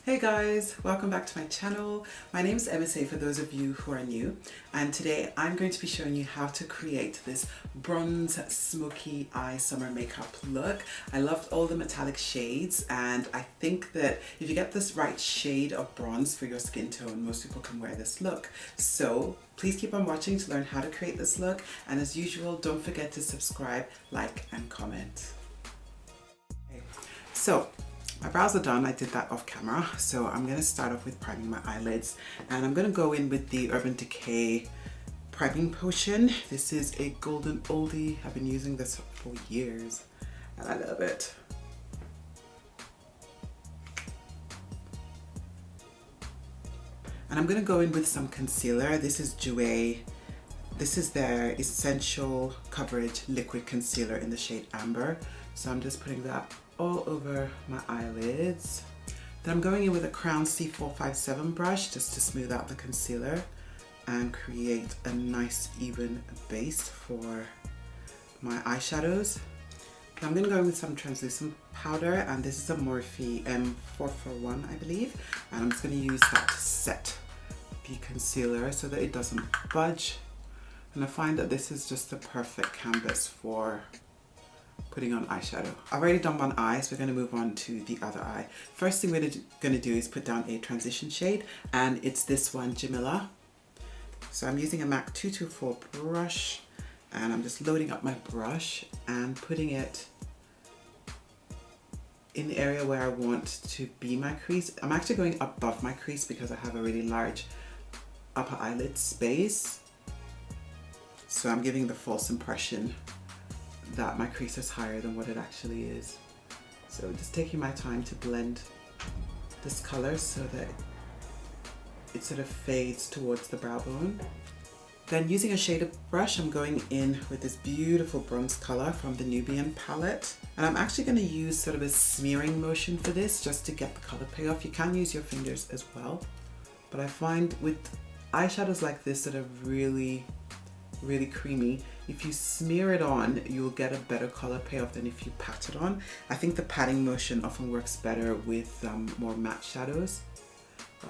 Hey guys, welcome back to my channel. My name is MSA for those of you who are new, and today I'm going to be showing you how to create this bronze smoky eye summer makeup look. I loved all the metallic shades, and I think that if you get this right shade of bronze for your skin tone, most people can wear this look. So please keep on watching to learn how to create this look, and as usual, don't forget to subscribe, like and comment. Okay. So my brows are done. I did that off camera. So I'm going to start off with priming my eyelids, and I'm going to go in with the Urban Decay priming potion. This is a golden oldie. I've been using this for years and I love it. And I'm going to go in with some concealer. This is Dieujuste. This is their Essential Coverage Liquid Concealer in the shade Amber. So I'm just putting that all over my eyelids. Then I'm going in with a Crown C457 brush just to smooth out the concealer and create a nice even base for my eyeshadows. Then I'm going to go in with some translucent powder, and this is a Morphe M441 I believe, and I'm just going to use that to set the concealer so that it doesn't budge. And I find that this is just the perfect canvas for putting on eyeshadow. I've already done one eye, so we're going to move on to the other eye. First thing we're going to do is put down a transition shade, and it's this one, Jamila. So I'm using a MAC 224 brush, and I'm just loading up my brush and putting it in the area where I want to be my crease. I'm actually going above my crease because I have a really large upper eyelid space. So I'm giving the false impression that my crease is higher than what it actually is. So just taking my time to blend this color so that it sort of fades towards the brow bone. Then using a shaded brush, I'm going in with this beautiful bronze color from the Nubian palette. And I'm actually going to use sort of a smearing motion for this just to get the color payoff. You can use your fingers as well. But I find with eyeshadows like this that are really creamy, if you smear it on, you'll get a better color payoff than if you pat it on. I think the patting motion often works better with more matte shadows.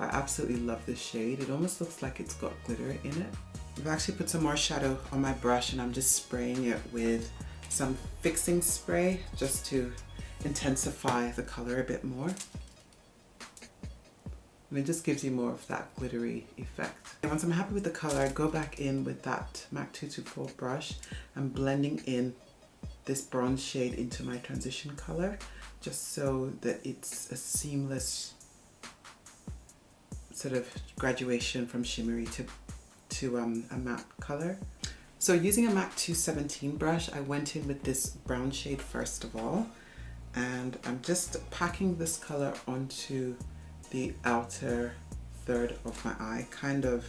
I absolutely love this shade. It almost looks like it's got glitter in it. I've actually put some more shadow on my brush, and I'm just spraying it with some fixing spray just to intensify the color a bit more. And it just gives you more of that glittery effect. And once I'm happy with the color, I go back in with that MAC 224 brush and blending in this bronze shade into my transition color, just so that it's a seamless sort of graduation from shimmery to a matte color. So using a MAC 217 brush, I went in with this brown shade first of all, and I'm just packing this color onto the outer third of my eye, kind of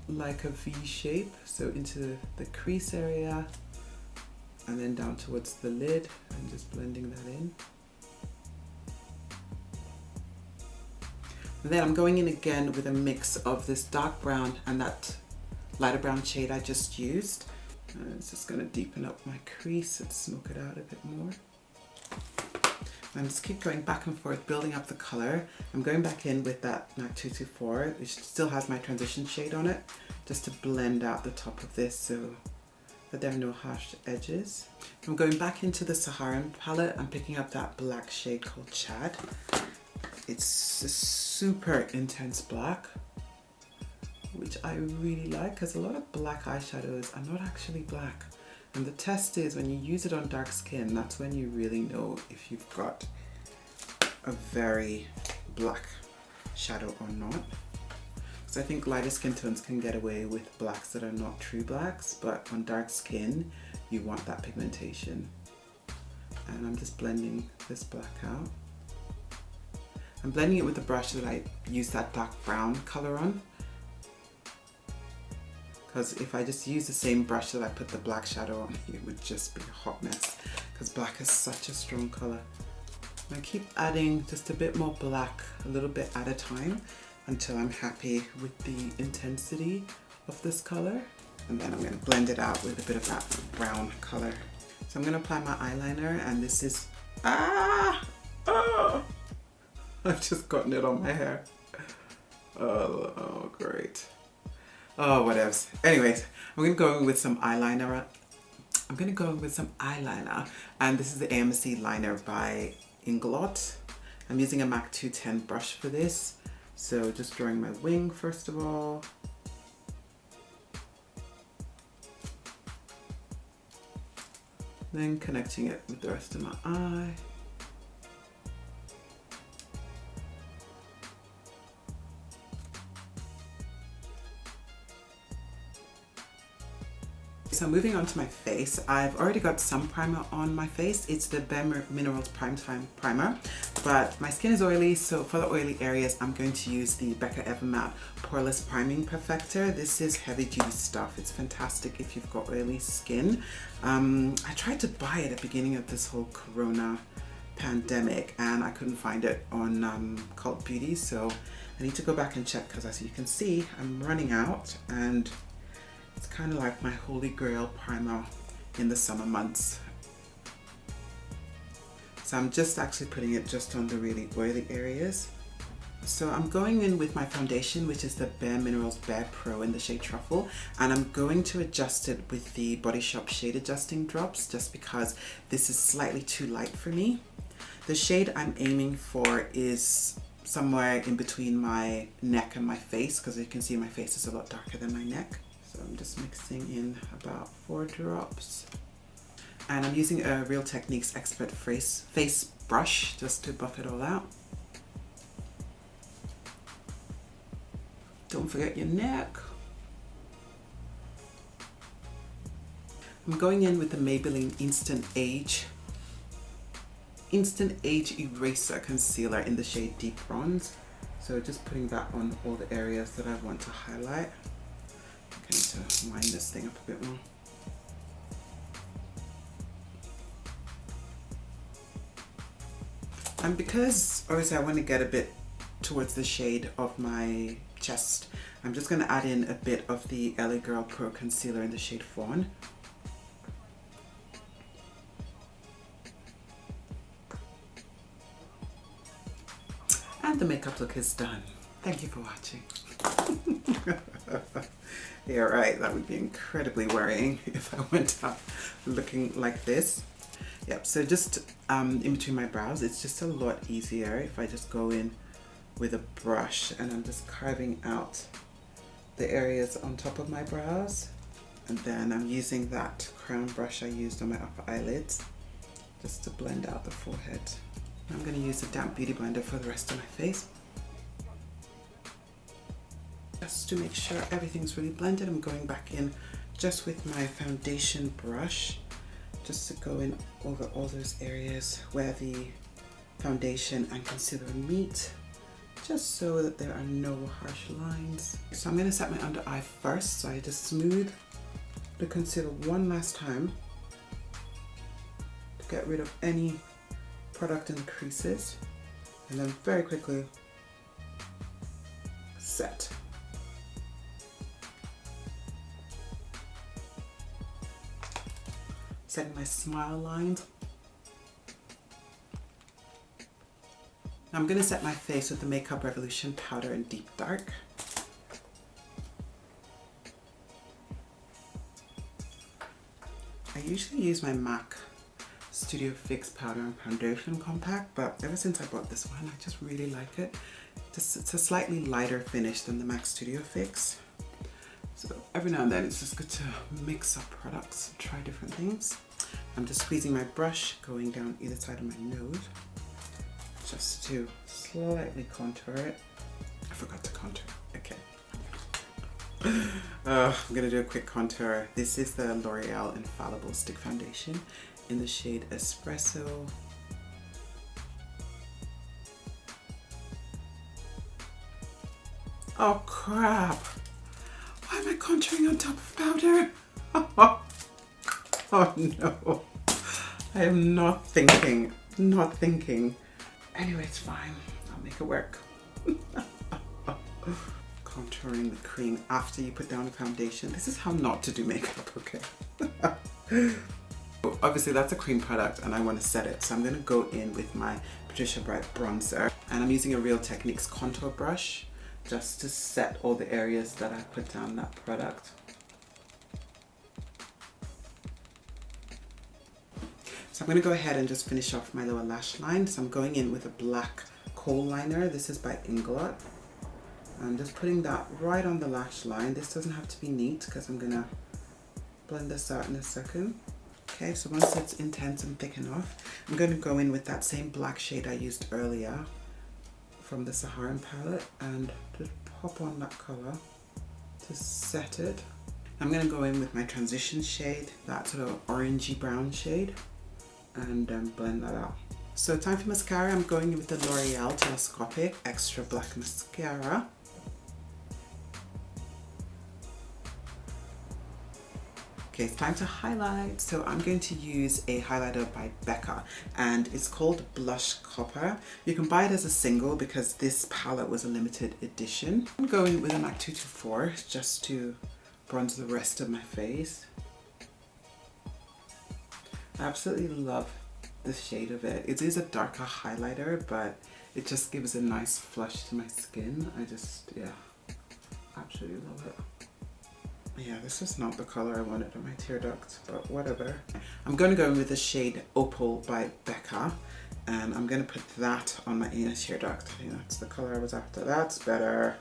like a V shape, so into the crease area and then down towards the lid, and just blending that in. And then I'm going in again with a mix of this dark brown and that lighter brown shade I just used. And it's just going to deepen up my crease and smoke it out a bit more. And just keep going back and forth, building up the color. I'm going back in with that MAC 224, which still has my transition shade on it, just to blend out the top of this so that there are no harsh edges. I'm going back into the Saharan palette. I'm picking up that black shade called Chad. It's a super intense black, which I really like, because a lot of black eyeshadows are not actually black. And the test is when you use it on dark skin, that's when you really know if you've got a very black shadow or not. Because I think lighter skin tones can get away with blacks that are not true blacks, but on dark skin, you want that pigmentation. And I'm just blending this black out. I'm blending it with the brush that I used that dark brown color on. Because if I just use the same brush that I put the black shadow on, it would just be a hot mess, because black is such a strong color. And I keep adding just a bit more black, a little bit at a time, until I'm happy with the intensity of this color. And then I'm going to blend it out with a bit of that brown color. So I'm going to apply my eyeliner, and this is, I've just gotten it on my hair. Oh, great. Oh, whatevs. Anyways, I'm going to go in with some eyeliner. And this is the AMC liner by Inglot. I'm using a MAC 210 brush for this. So just drawing my wing first of all. Then connecting it with the rest of my eye. So moving on to my face, I've already got some primer on my face. It's the Bare Minerals Primetime Primer, but my skin is oily, so for the oily areas, I'm going to use the Becca Evermatte Poreless Priming Perfector. This is heavy duty stuff. It's fantastic if you've got oily skin. I tried to buy it at the beginning of this whole Corona pandemic and I couldn't find it on Cult Beauty, so I need to go back and check because as you can see, I'm running out and it's kind of like my holy grail primer in the summer months. So I'm just actually putting it just on the really oily areas. So I'm going in with my foundation, which is the Bare Minerals Bare Pro in the shade Truffle, and I'm going to adjust it with the Body Shop Shade Adjusting Drops just because this is slightly too light for me. The shade I'm aiming for is somewhere in between my neck and my face, because as you can see my face is a lot darker than my neck. So I'm just mixing in about 4 drops. And I'm using a Real Techniques Expert face brush just to buff it all out. Don't forget your neck. I'm going in with the Maybelline Instant Age Eraser Concealer in the shade Deep Bronze. So just putting that on all the areas that I want to highlight. I need to line this thing up a bit more. And because obviously I want to get a bit towards the shade of my chest, I'm just going to add in a bit of the LA Girl Pro Concealer in the shade Fawn. And the makeup look is done. Thank you for watching. Yeah, right, that would be incredibly worrying if I went out looking like this. Yep, so just in between my brows, it's just a lot easier if I just go in with a brush and I'm just carving out the areas on top of my brows. And then I'm using that crown brush I used on my upper eyelids just to blend out the forehead. I'm going to use a damp beauty blender for the rest of my face. Just to make sure everything's really blended, I'm going back in just with my foundation brush just to go in over all those areas where the foundation and concealer meet, just so that there are no harsh lines. So I'm going to set my under eye first, so I just smooth the concealer one last time to get rid of any product in the creases, and then very quickly set. Setting my smile lines. I'm going to set my face with the Makeup Revolution Powder in Deep Dark. I usually use my MAC Studio Fix Powder and Foundation Compact, but ever since I bought this one, I just really like it. It's a slightly lighter finish than the MAC Studio Fix. So every now and then it's just good to mix up products and try different things. I'm just squeezing my brush, going down either side of my nose, just to slightly contour it. I forgot to contour, okay. I'm gonna do a quick contour. This is the L'Oreal Infallible Stick Foundation in the shade Espresso. Oh crap! Why am I contouring on top of powder? Oh no, I am not thinking. Anyway, it's fine, I'll make it work. Contouring the cream after you put down the foundation. This is how not to do makeup, okay? Obviously that's a cream product and I want to set it, so I'm going to go in with my Patricia Bright bronzer, and I'm using a Real Techniques contour brush just to set all the areas that I put down that product. So I'm going to go ahead and just finish off my lower lash line. So I'm going in with a black kohl liner. This is by Inglot. I'm just putting that right on the lash line. This doesn't have to be neat because I'm going to blend this out in a second. Okay, so once it's intense and thick enough, I'm going to go in with that same black shade I used earlier from the Saharan palette and just pop on that color to set it. I'm going to go in with my transition shade, that sort of orangey brown shade, and blend that out. So time for mascara. I'm going in with the L'Oreal Telescopic Extra Black Mascara. Okay, it's time to highlight. So I'm going to use a highlighter by Becca and it's called Blush Copper. You can buy it as a single because this palette was a limited edition. I'm going with a MAC 224 just to bronze the rest of my face. I absolutely love the shade of it. It is a darker highlighter, but it just gives a nice flush to my skin. Yeah, absolutely love it. Yeah, this is not the color I wanted on my tear duct, but whatever. I'm going to go in with the shade Opal by Becca, and I'm going to put that on my inner tear duct. I think that's the color I was after. That's better.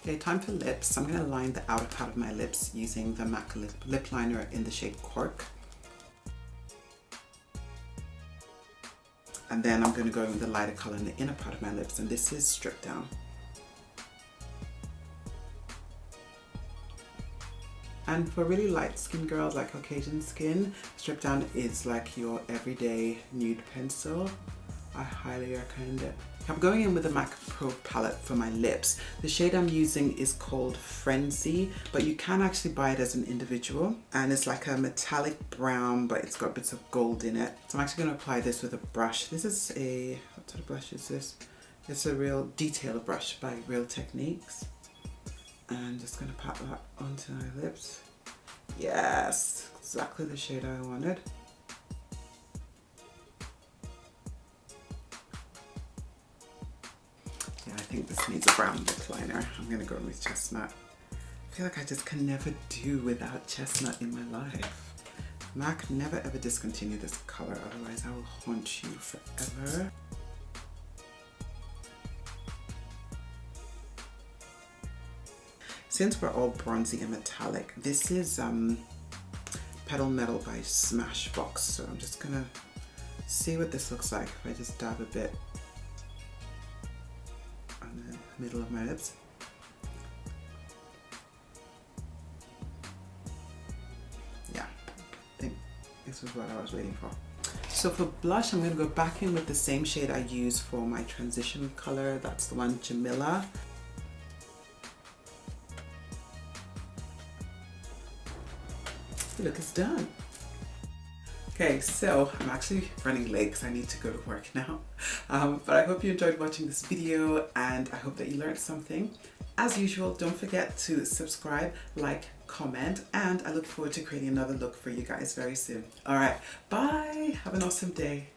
Okay, time for lips. I'm going to line the outer part of my lips using the MAC lip liner in the shade Cork. And then I'm going to go in with the lighter color in the inner part of my lips, and this is Strip Down. And for really light skin girls like Caucasian skin, Strip Down is like your everyday nude pencil. I highly recommend it. I'm going in with the MAC Pro palette for my lips. The shade I'm using is called Frenzy, but you can actually buy it as an individual. And it's like a metallic brown, but it's got bits of gold in it. So I'm actually going to apply this with a brush. This is what sort of brush is this? It's a Real Detail brush by Real Techniques. And just going to pat that onto my lips. Yes, exactly the shade I wanted. I think this needs a brown lip liner. I'm going to go with Chestnut. I feel like I just can never do without Chestnut in my life. MAC, never ever discontinue this color, otherwise I will haunt you forever. Since we're all bronzy and metallic, this is Petal Metal by Smashbox. So I'm just going to see what this looks like if I just dab a bit on the middle of my lips. Yeah, I think this is what I was waiting for. So for blush, I'm going to go back in with the same shade I use for my transition color. That's the one Jamila. The look is done. Okay, so I'm actually running late because I need to go to work now. But I hope you enjoyed watching this video and I hope that you learned something. As usual, don't forget to subscribe, like, comment, and I look forward to creating another look for you guys very soon. All right, bye. Have an awesome day.